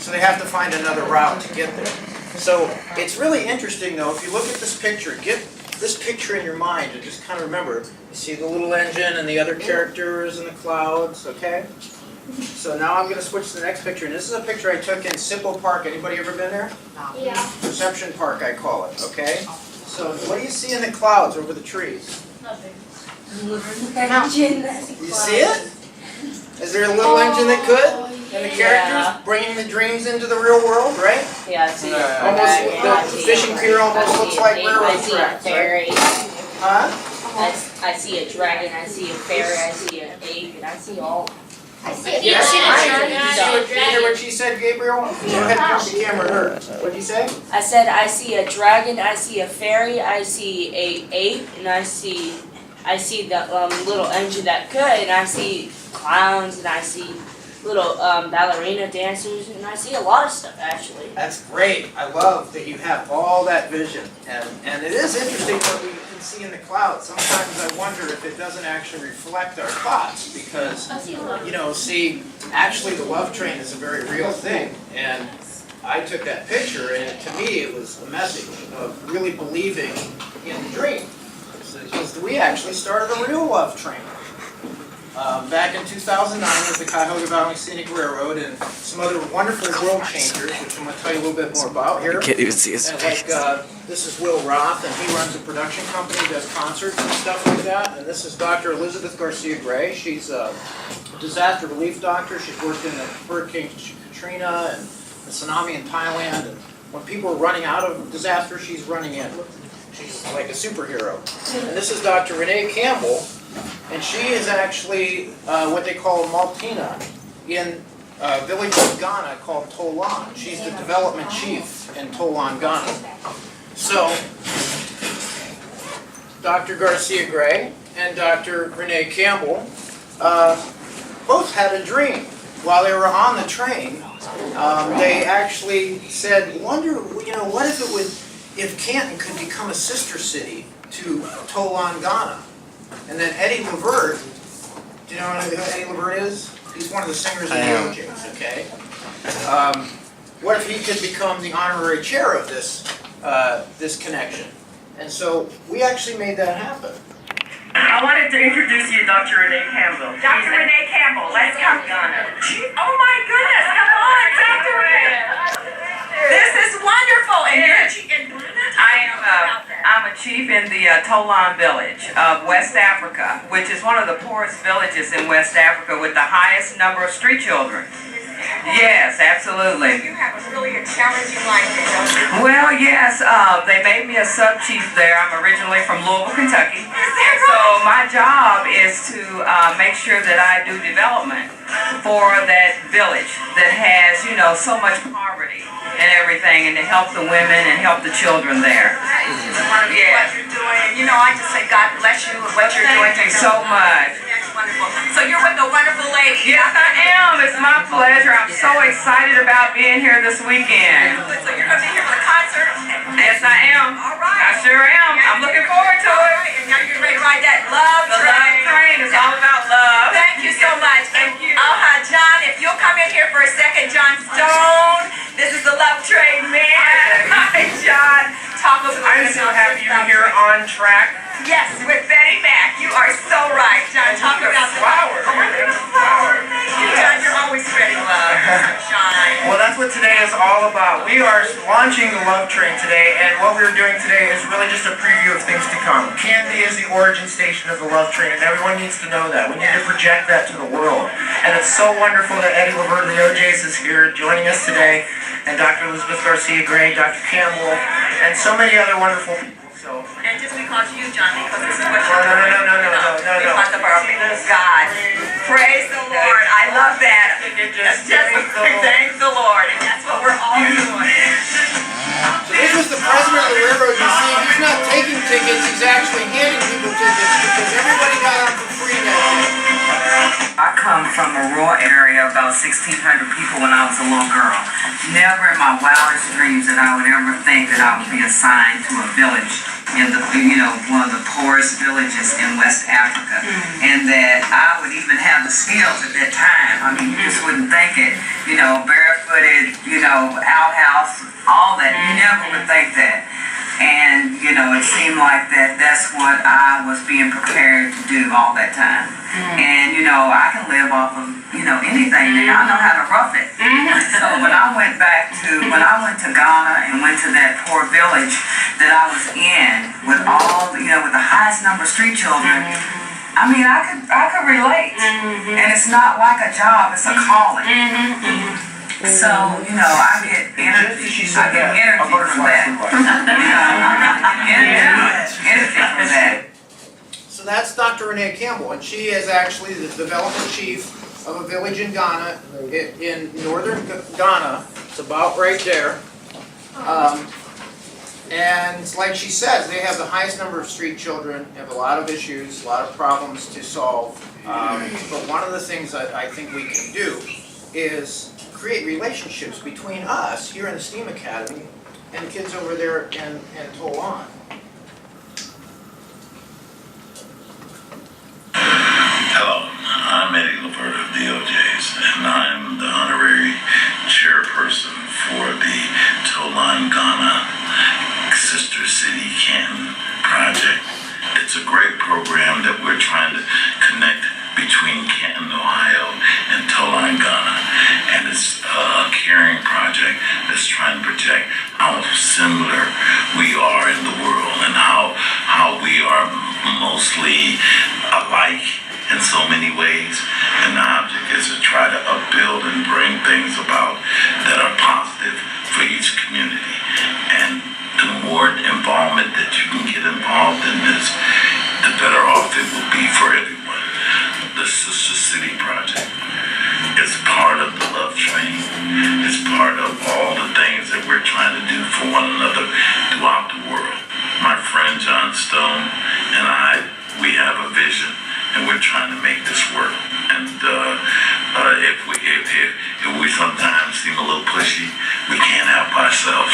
So they have to find another route to get there. So it's really interesting though, if you look at this picture, get this picture in your mind and just kind of remember, you see the little engine and the other characters and the clouds, okay? So now I'm going to switch to the next picture, and this is a picture I took in Simple Park. Anybody ever been there? Yeah. Perception Park, I call it, okay? So what do you see in the clouds over the trees? Nothing. You see it? Is there a little engine that could? And the characters bringing the dreams into the real world, right? Yeah, I see. Almost the fishing pier almost looks like railroad tracks. Fairy. Huh? I see a dragon, I see a fairy, I see an ape, and I see all. I see it. Yeah, Did did you hear what she said, Gabriel? Go ahead and point the camera at her. What did you say? I said I see a dragon, I see a fairy, I see a ape, and I see the little engine that could, and I see clowns, and I see little ballerina dancers, and I see a lot of stuff actually. That's great. I love that you have all that vision. And it is interesting what we can see in the clouds. Sometimes I wonder if it doesn't actually reflect our thoughts because, you know, see, actually the love train is a very real thing. And I took that picture and to me it was a message of really believing in the dream. Because we actually started a real love train. Back in 2009 with the Cuyahoga Valley Scenic Railroad and some other wonderful world changers, which I'm going to tell you a little bit more about here. You can't even see his And face. this is Will Roth, and he runs a production company, does concerts and stuff like that. And this is Dr. Elizabeth Garcia Gray. She's a disaster relief doctor. She's worked in the Hurricane Katrina and the tsunami in Thailand. And when people are running out of disaster, she's running in. She's like a superhero. And this is Dr. Annette Campbell. And she is actually what they call a Maltina in a village in Ghana called Tolon. She's the development chief in Tolon, Ghana. So, Dr. Garcia Gray and Dr. Annette Campbell both had a dream. While they were on the train, they actually said, wonder, you know, what if it would, if Canton could become a sister city to Tolon, Ghana? And then Eddie Levert, do you know who Eddie Levert is? He's one of the singers in the OJs, okay? What if he could become the honorary chair of this, this connection? And so we actually made that happen. I wanted to introduce you to Dr. Annette Campbell. Dr. Annette Campbell, let's come. Oh my goodness, come on, Dr. Annette. This is wonderful. And I'm a chief in the Tolon village of West Africa, which is one of the poorest villages in West Africa with the highest number of street children. Yes, absolutely. You have really a challenging life there, don't you? Well, yes, they made me a sub-chief there. I'm originally from Louisville, Kentucky. So my job is to make sure that I do development for that village that has, you know, so much poverty and everything, and to help the women and help the children there. It's wonderful what you're doing. You know, I just say God bless you with what you're doing. Thank you so much. That's wonderful. So you're with the wonderful lady. Yes, I am. It's my pleasure. I'm so excited about being here this weekend. So you're going to be here for the concert? Yes, I am. All right. I sure am. I'm looking forward to it. And now you're ready to ride that love The train. love train is all about love. Thank you so much. Thank you. John, if you'll come in here for a second, John Stone. This is the love train man. Hi, John. Talk about I'm so happy you're here on track. Yes, with Betty Mack. You are so right, John. Talk about the flowers. Thank you, John. You're always spreading love. Shine. Well, that's what today is all about. We are launching the Love Train today, and what we're doing today is really just a preview of things to come. Canton is the origin station of the Love Train, and everyone needs to know that. We need to project that to the world. And it's so wonderful that Eddie Levert and the OJs is here joining us today, and Dr. Elizabeth Garcia Gray, Dr. Campbell, and so many other wonderful people. So. And just because you, John, because this is what you're No. because of our God. Praise the Lord. I love that. Just thank the Lord. And that's what we're all doing. So this was the president of the railroad. You see, he's not taking tickets, he's actually handing people tickets because everybody got on for free that day. I come from a rural area, about 1,600 people when I was a little girl. Never in my wildest dreams that I would ever think that I would be assigned to a village in the, you know, one of the poorest villages in West Africa, and that I would even have the skills at that time. I mean, you just wouldn't think it. You know, barefoot square-footed, outhouse, all that. You never would think that. And, it seemed like that's what I was being prepared to do all that time. And, I can live off of, anything. I know how to rough it. So when I went to Ghana and went to that poor village that I was in with all, with the highest number of street children, I mean, I could relate. And it's not like a job, it's a calling. So, I get energy from that. Energy from that. So that's Dr. Annette Campbell, and she is actually the development chief of a village in Ghana, in northern Ghana. It's about right there. And like she says, they have the highest number of street children, have a lot of issues, a lot of problems to solve. But one of the things that I think we can do is create relationships between us here in the STEAMM Academy and the kids over there in Tolon. Hello, I'm Eddie Levert of DOJs, and I'm the honorary chairperson for the Tolon, Ghana Sister City Canton project. It's a great program that we're trying to connect between Canton, Ohio and Tolon, Ghana. And it's a caring project that's trying to project how similar we are in the world and how we are mostly alike in so many ways. And the object is to try to upbuild and bring things about that are positive for each community. And the more involvement that you can get involved in this, the better off it will be for everyone. The Sister City Project is part of the Love Train. It's part of all the things that we're trying to do for one another throughout the world. My friend John Stone and I, we have a vision, and we're trying to make this work. And if we sometimes seem a little pushy, we can't help ourselves.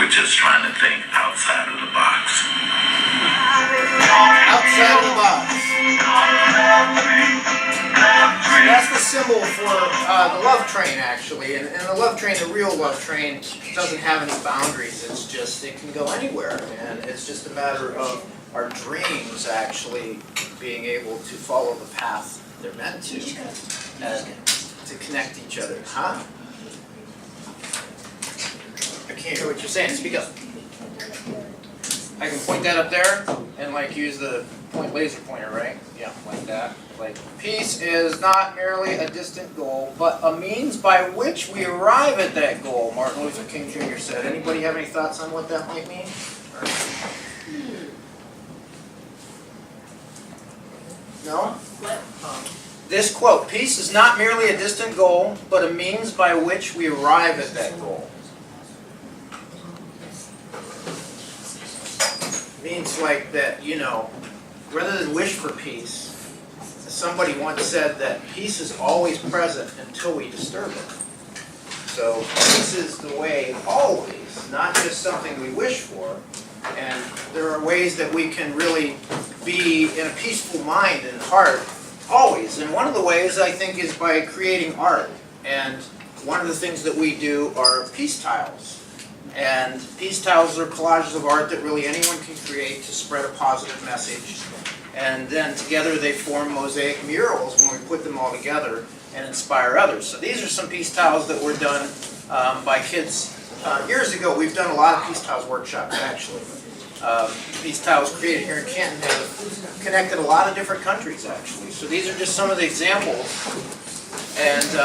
We're just trying to think outside of the box. Outside of the box. That's the symbol for the love train, actually. And the love train, the real love train, doesn't have any boundaries. It's just, it can go anywhere. And it's just a matter of our dreams actually being able to follow the path they're meant to. And to connect each other. Huh? I can't hear what you're saying. Speak up. I can point that up there and like use the laser pointer, right? Yeah, like that. Like, peace is not merely a distant goal, but a means by which we arrive at that goal, Martin Luther King Jr. said. Anybody have any thoughts on what that might mean? No? This quote, peace is not merely a distant goal, but a means by which we arrive at that goal. Means like that, rather than wish for peace, somebody once said that peace is always present until we disturb it. So peace is the way always, not just something we wish for. And there are ways that we can really be in a peaceful mind and heart always. And one of the ways, I think, is by creating art. And one of the things that we do are peace tiles. And peace tiles are collages of art that really anyone can create to spread a positive message. And then together they form mosaic murals when we put them all together and inspire others. So these are some peace tiles that were done by kids. Years ago, we've done a lot of peace tiles workshops, actually. Peace tiles created here in Canton have connected a lot of different countries, actually. So these are just some of the examples. And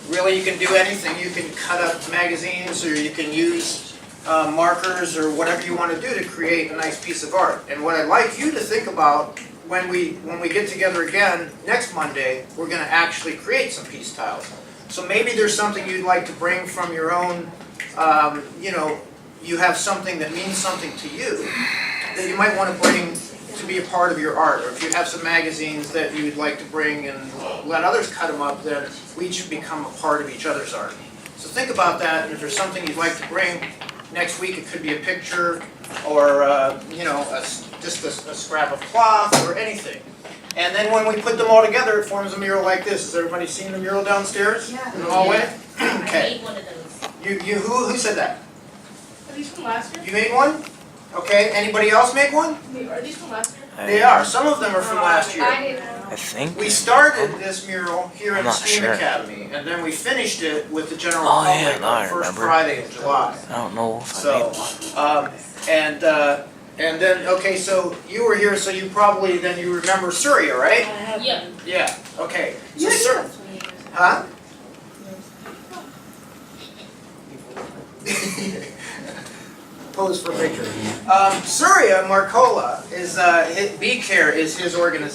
really, you can do anything. You can cut up magazines, or you can use markers, or whatever you want to do to create a nice piece of art. And what I'd like you to think about when we get together again next Monday, we're going to actually create some peace tiles. So maybe there's something you'd like to bring from your own, you have something that means something to you that you might want to bring to be a part of your art. Or if you have some magazines that you'd like to bring and let others cut them up, then we each become a part of each other's art. So think about that, and if there's something you'd like to bring next week, it could be a picture or just a scrap of cloth or anything. And then when we put them all together, it forms a mural like this. Has everybody seen the mural downstairs? Yeah. In the hallway? I Okay. made one of those. Who said that? Are these from last year? You made one? Okay, anybody else make one? Are these from last year? They are. Some of them are from last year. I didn't. I think. We started this mural here I'm in the not STEAMM sure. Academy, and then we finished it with the general Oh, public yeah, now on I the first remember. Friday in July. I don't know if I So, made one. and then, okay, so you were here, so you probably, then you remember Surya, right? Yeah. Yeah, okay. So Yeah, Sur- Huh? Pose for a picture. Surya Marcola is, Bee Care is his organization.